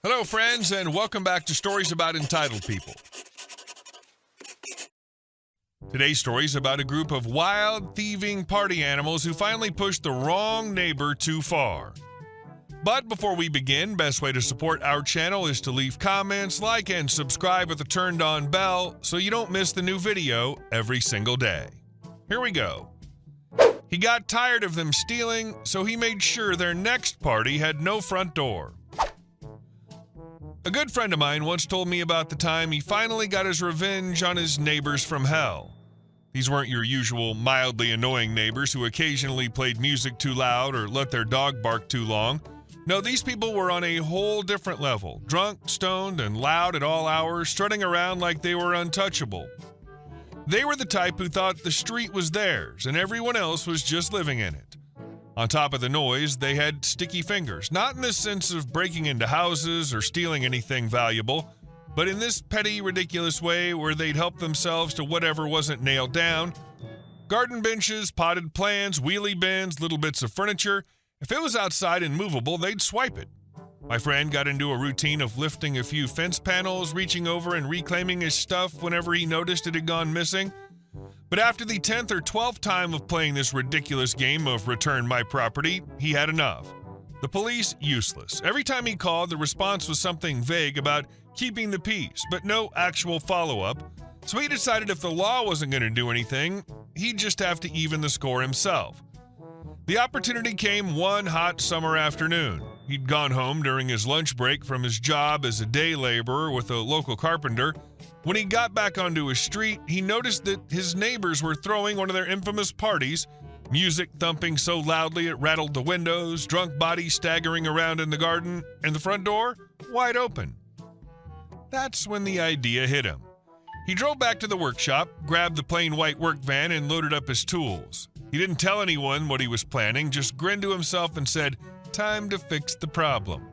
Hello, friends, and welcome back to Stories About Entitled People. Today's story is about a group of wild, thieving party animals who finally pushed the wrong neighbor too far. But before we begin, best way to support our channel is to leave comments, like, and subscribe with the turned-on bell so you don't miss the new video every single day. Here we go. He got tired of them stealing, so he made sure their next party had no front door. A good friend of mine once told me about the time he finally got his revenge on his neighbors from hell. These weren't your usual mildly annoying neighbors who occasionally played music too loud or let their dog bark too long. No, these people were on a whole different level, drunk, stoned, and loud at all hours, strutting around like they were untouchable. They were the type who thought the street was theirs and everyone else was just living in it. On top of the noise, they had sticky fingers, not in the sense of breaking into houses or stealing anything valuable, but in this petty, ridiculous way where they'd help themselves to whatever wasn't nailed down. Garden benches, potted plants, wheelie bins, little bits of furniture. If it was outside and movable, they'd swipe it. My friend got into a routine of lifting a few fence panels, reaching over and reclaiming his stuff whenever he noticed it had gone missing. But after the 10th or 12th time of playing this ridiculous game of Return My Property, he had enough. The police, useless. Every time he called, the response was something vague about keeping the peace, but no actual follow-up. So he decided if the law wasn't going to do anything, he'd just have to even the score himself. The opportunity came one hot summer afternoon. He'd gone home during his lunch break from his job as a day laborer with a local carpenter. When he got back onto his street, he noticed that his neighbors were throwing one of their infamous parties, music thumping so loudly it rattled the windows, drunk bodies staggering around in the garden, and the front door wide open. That's when the idea hit him. He drove back to the workshop, grabbed the plain white work van, and loaded up his tools. He didn't tell anyone what he was planning, just grinned to himself and said, "Time to fix the problem."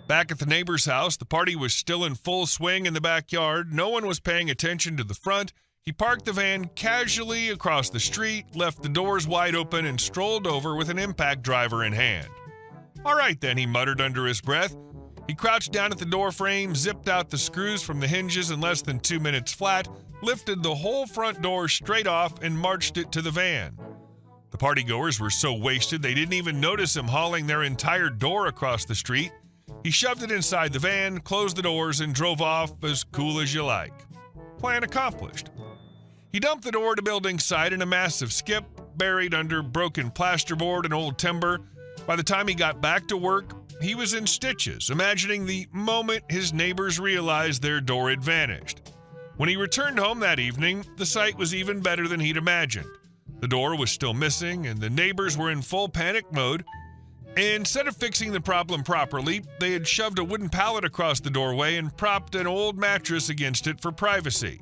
Back at the neighbor's house, the party was still in full swing in the backyard. No one was paying attention to the front. He parked the van casually across the street, left the doors wide open, and strolled over with an impact driver in hand. "All right then," he muttered under his breath. He crouched down at the door frame, zipped out the screws from the hinges in less than 2 minutes flat, lifted the whole front door straight off, and marched it to the van. The partygoers were so wasted they didn't even notice him hauling their entire door across the street. He shoved it inside the van, closed the doors, and drove off as cool as you like. Plan accomplished. He dumped the door to building site in a massive skip, buried under broken plasterboard and old timber. By the time he got back to work, he was in stitches, imagining the moment his neighbors realized their door had vanished. When he returned home that evening, the sight was even better than he'd imagined. The door was still missing, and the neighbors were in full panic mode. Instead of fixing the problem properly, they had shoved a wooden pallet across the doorway and propped an old mattress against it for privacy.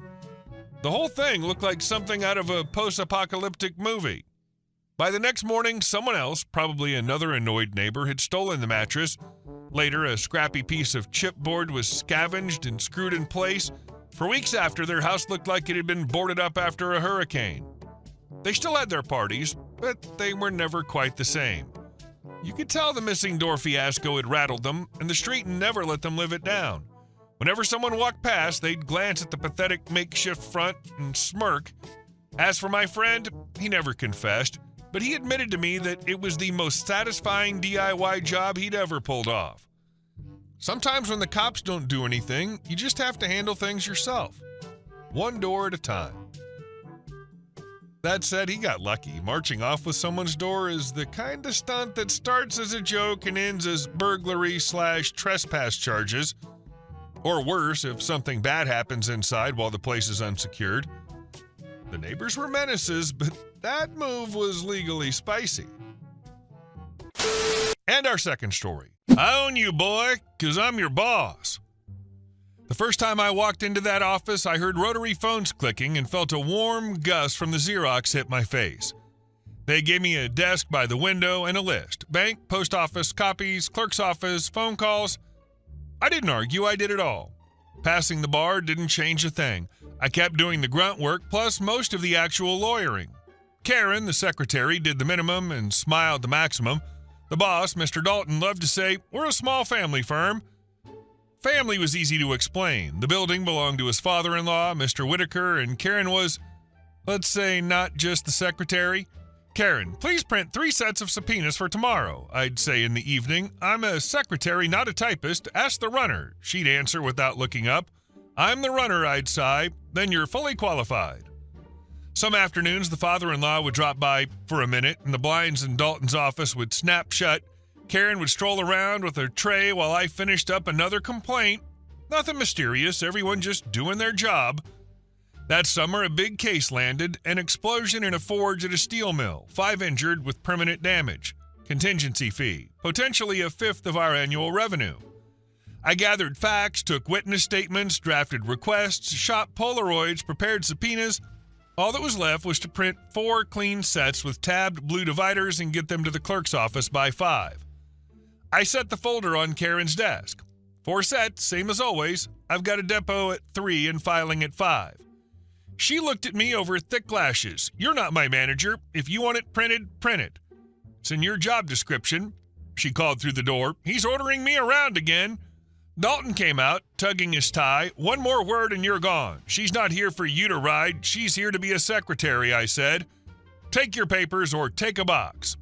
The whole thing looked like something out of a post-apocalyptic movie. By the next morning, someone else, probably another annoyed neighbor, had stolen the mattress. Later, a scrappy piece of chipboard was scavenged and screwed in place. For weeks after, their house looked like it had been boarded up after a hurricane. They still had their parties, but they were never quite the same. You could tell the missing door fiasco had rattled them, and the street never let them live it down. Whenever someone walked past, they'd glance at the pathetic makeshift front and smirk. As for my friend, he never confessed, but he admitted to me that it was the most satisfying DIY job he'd ever pulled off. Sometimes when the cops don't do anything, you just have to handle things yourself, one door at a time. That said, he got lucky. Marching off with someone's door is the kind of stunt that starts as a joke and ends as burglary/trespass charges. Or worse, if something bad happens inside while the place is unsecured. The neighbors were menaces, but that move was legally spicy. And our second story. I own you, boy, 'cause I'm your boss. The first time I walked into that office, I heard rotary phones clicking and felt a warm gust from the Xerox hit my face. They gave me a desk by the window and a list. Bank, post office, copies, clerk's office, phone calls. I didn't argue, I did it all. Passing the bar didn't change a thing. I kept doing the grunt work, plus most of the actual lawyering. Karen, the secretary, did the minimum and smiled the maximum. The boss, Mr. Dalton, loved to say, "We're a small family firm." Family was easy to explain. The building belonged to his father-in-law, Mr. Whitaker, and Karen was, let's say, not just the secretary. Karen, please print 3 sets of subpoenas for tomorrow. I'd say in the evening, I'm a secretary, not a typist. Ask the runner. She'd answer without looking up. I'm the runner, I'd sigh. Then you're fully qualified. Some afternoons, the father-in-law would drop by for a minute, and the blinds in Dalton's office would snap shut. Karen would stroll around with her tray while I finished up another complaint. Nothing mysterious, everyone just doing their job. That summer, a big case landed, an explosion in a forge at a steel mill, 5 injured with permanent damage, contingency fee, potentially a fifth of our annual revenue. I gathered facts, took witness statements, drafted requests, shot Polaroids, prepared subpoenas. All that was left was to print 4 clean sets with tabbed blue dividers and get them to the clerk's office by 5. I set the folder on Karen's desk. 4 sets, same as always. I've got a depot at 3 and filing at 5. She looked at me over thick lashes. You're not my manager. If you want it printed, print it. It's in your job description. She called through the door. He's ordering me around again. Dalton came out, tugging his tie. 1 more word and you're gone. She's not here for you to ride. She's here to be a secretary, I said. Take your papers or take a box.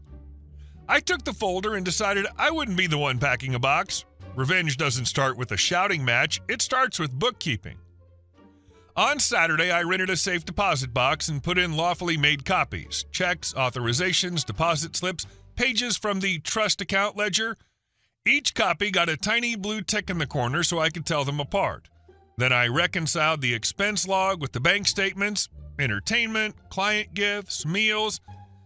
I took the folder and decided I wouldn't be the one packing a box. Revenge doesn't start with a shouting match. It starts with bookkeeping. On Saturday, I rented a safe deposit box and put in lawfully made copies, checks, authorizations, deposit slips, pages from the trust account ledger. Each copy got a tiny blue tick in the corner so I could tell them apart. Then I reconciled the expense log with the bank statements, entertainment, client gifts, meals.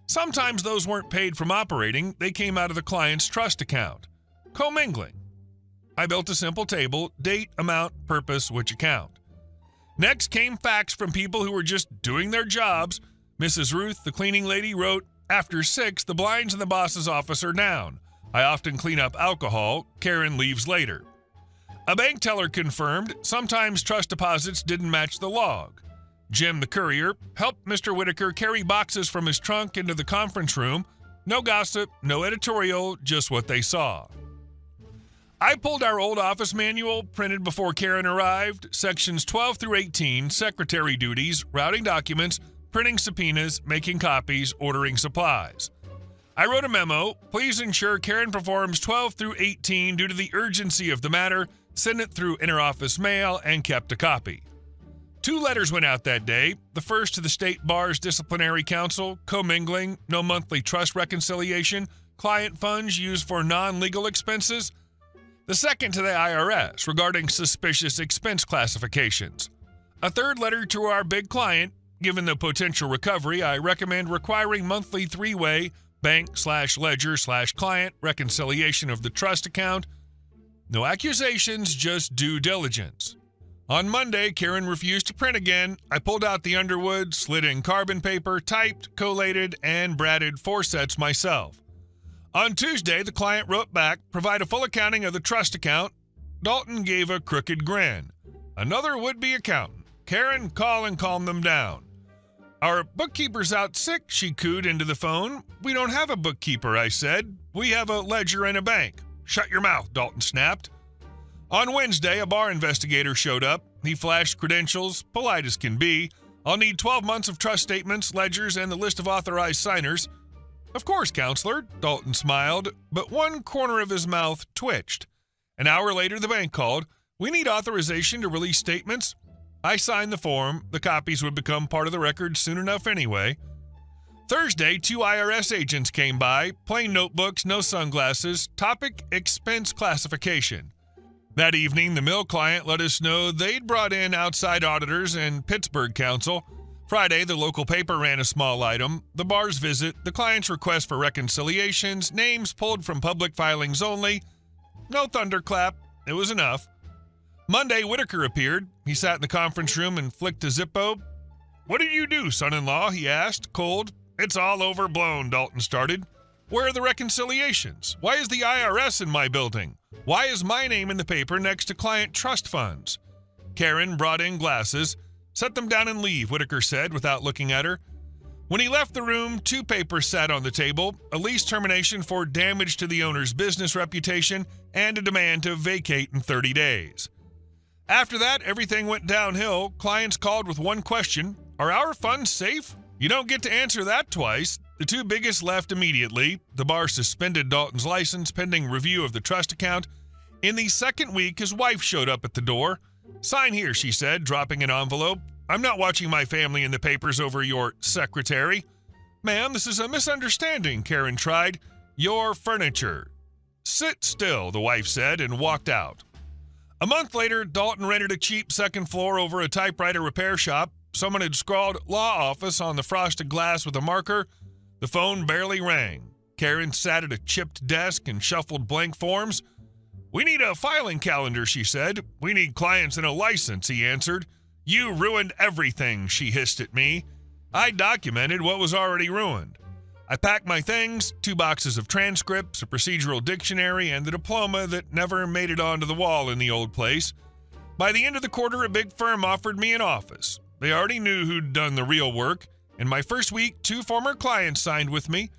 Sometimes those weren't paid from operating, they came out of the client's trust account. Commingling. I built a simple table, date, amount, purpose, which account. Next came facts from people who were just doing their jobs. Mrs. Ruth, the cleaning lady, wrote, after 6, the blinds in the boss's office are down. I often clean up alcohol. Karen leaves later. A bank teller confirmed sometimes trust deposits didn't match the log. Jim, the courier, helped Mr. Whitaker carry boxes from his trunk into the conference room. No gossip, no editorial, just what they saw. I pulled our old office manual, printed before Karen arrived, sections 12 through 18, secretary duties, routing documents, printing subpoenas, making copies, ordering supplies. I wrote a memo, please ensure Karen performs 12 through 18 due to the urgency of the matter, send it through interoffice mail, and kept a copy. 2 letters went out that day, the first to the State Bar's Disciplinary Council, commingling, no monthly trust reconciliation, client funds used for non-legal expenses. The second to the IRS regarding suspicious expense classifications. A 3rd letter to our big client. Given the potential recovery, I recommend requiring monthly 3-way bank/ledger/client reconciliation of the trust account. No accusations, just due diligence. On Monday, Karen refused to print again. I pulled out the Underwood, slid in carbon paper, typed, collated, and bratted 4 sets myself. On Tuesday, the client wrote back, provide a full accounting of the trust account. Dalton gave a crooked grin. Another would-be accountant. Karen, call and calm them down. Our bookkeeper's out sick, she cooed into the phone. We don't have a bookkeeper, I said. We have a ledger and a bank. Shut your mouth, Dalton snapped. On Wednesday, a bar investigator showed up. He flashed credentials, polite as can be. I'll need 12 months of trust statements, ledgers, and the list of authorized signers. Of course, counselor, Dalton smiled, but one corner of his mouth twitched. An hour later, the bank called. We need authorization to release statements. I signed the form. The copies would become part of the record soon enough anyway. Thursday, 2 IRS agents came by, plain notebooks, no sunglasses, topic expense classification. That evening, the mill client let us know they'd brought in outside auditors and Pittsburgh counsel. Friday, the local paper ran a small item, the bar's visit, the client's request for reconciliations, names pulled from public filings only. No thunderclap, it was enough. Monday, Whitaker appeared. He sat in the conference room and flicked a Zippo. What did you do, son-in-law? He asked, cold. It's all overblown, Dalton started. Where are the reconciliations? Why is the IRS in my building? Why is my name in the paper next to client trust funds? Karen brought in glasses. Set them down and leave, Whitaker said without looking at her. When he left the room, 2 papers sat on the table, a lease termination for damage to the owner's business reputation and a demand to vacate in 30 days. After that, everything went downhill. Clients called with one question: "Are our funds safe?" You don't get to answer that twice. The 2 biggest left immediately. The bar suspended Dalton's license pending review of the trust account. In the second week, his wife showed up at the door. "Sign here," she said, dropping an envelope. "I'm not watching my family in the papers over your secretary." "Ma'am, this is a misunderstanding," Karen tried. "Your furniture." "Sit still," the wife said, and walked out. A month later, Dalton rented a cheap second floor over a typewriter repair shop. Someone had scrawled "law office" on the frosted glass with a marker. The phone barely rang. Karen sat at a chipped desk and shuffled blank forms. "We need a filing calendar," she said. "We need clients and a license," he answered. "You ruined everything," she hissed at me. I documented what was already ruined. I packed my things, 2 boxes of transcripts, a procedural dictionary, and the diploma that never made it onto the wall in the old place. By the end of the quarter, a big firm offered me an office. They already knew who'd done the real work. In my first week, 2 former clients signed with me.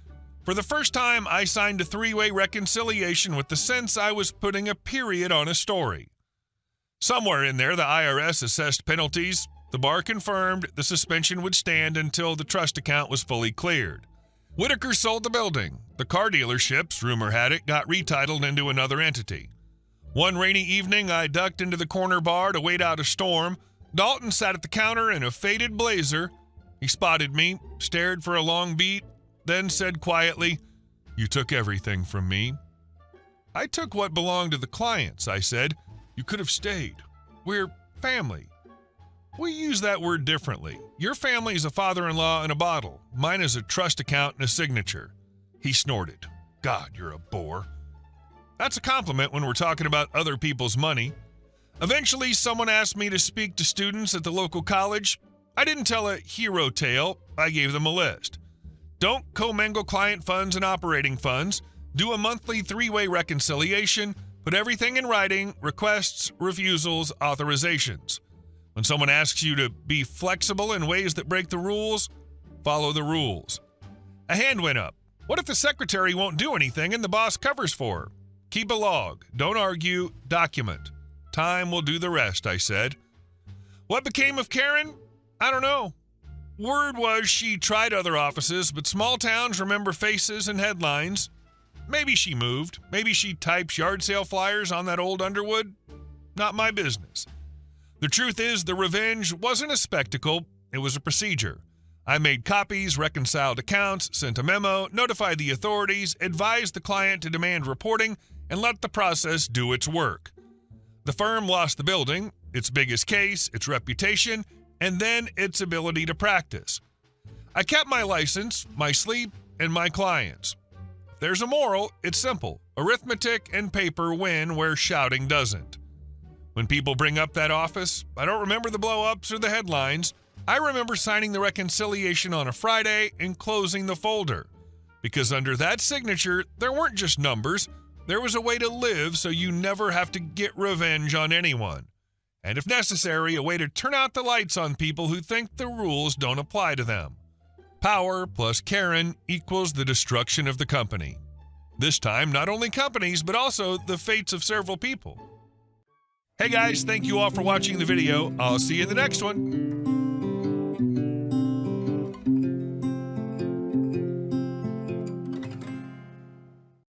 For the first time, I signed a 3-way reconciliation with the sense I was putting a period on a story. Somewhere in there, the IRS assessed penalties. The bar confirmed the suspension would stand until the trust account was fully cleared. Whitaker sold the building. The car dealerships, rumor had it, got retitled into another entity. One rainy evening, I ducked into the corner bar to wait out a storm. Dalton sat at the counter in a faded blazer. He spotted me, stared for a long beat, then said quietly, "You took everything from me." "I took what belonged to the clients," I said. "You could have stayed. We're family." "We use that word differently. Your family is a father-in-law and a bottle. Mine is a trust account and a signature." He snorted. "God, you're a bore." That's a compliment when we're talking about other people's money. Eventually, someone asked me to speak to students at the local college. I didn't tell a hero tale. I gave them a list. Don't commingle client funds and operating funds. Do a monthly 3-way reconciliation. Put everything in writing: requests, refusals, authorizations. When someone asks you to be flexible in ways that break the rules, follow the rules. A hand went up. What if the secretary won't do anything and the boss covers for her? Keep a log. Don't argue. Document. Time will do the rest, I said. What became of Karen? I don't know. Word was she tried other offices, but small towns remember faces and headlines. Maybe she moved. Maybe she types yard sale flyers on that old Underwood. Not my business. The truth is, the revenge wasn't a spectacle. It was a procedure. I made copies, reconciled accounts, sent a memo, notified the authorities, advised the client to demand reporting, and let the process do its work. The firm lost the building, its biggest case, its reputation, and then its ability to practice. I kept my license, my sleep, and my clients. If there's a moral, it's simple. Arithmetic and paper win where shouting doesn't. When people bring up that office, I don't remember the blow-ups or the headlines. I remember signing the reconciliation on a Friday and closing the folder. Because under that signature, there weren't just numbers. There was a way to live so you never have to get revenge on anyone. And if necessary, a way to turn out the lights on people who think the rules don't apply to them. Power plus Karen equals the destruction of the company. This time, not only companies, but also the fates of several people. Hey guys, thank you all for watching the video. I'll see you in the next one.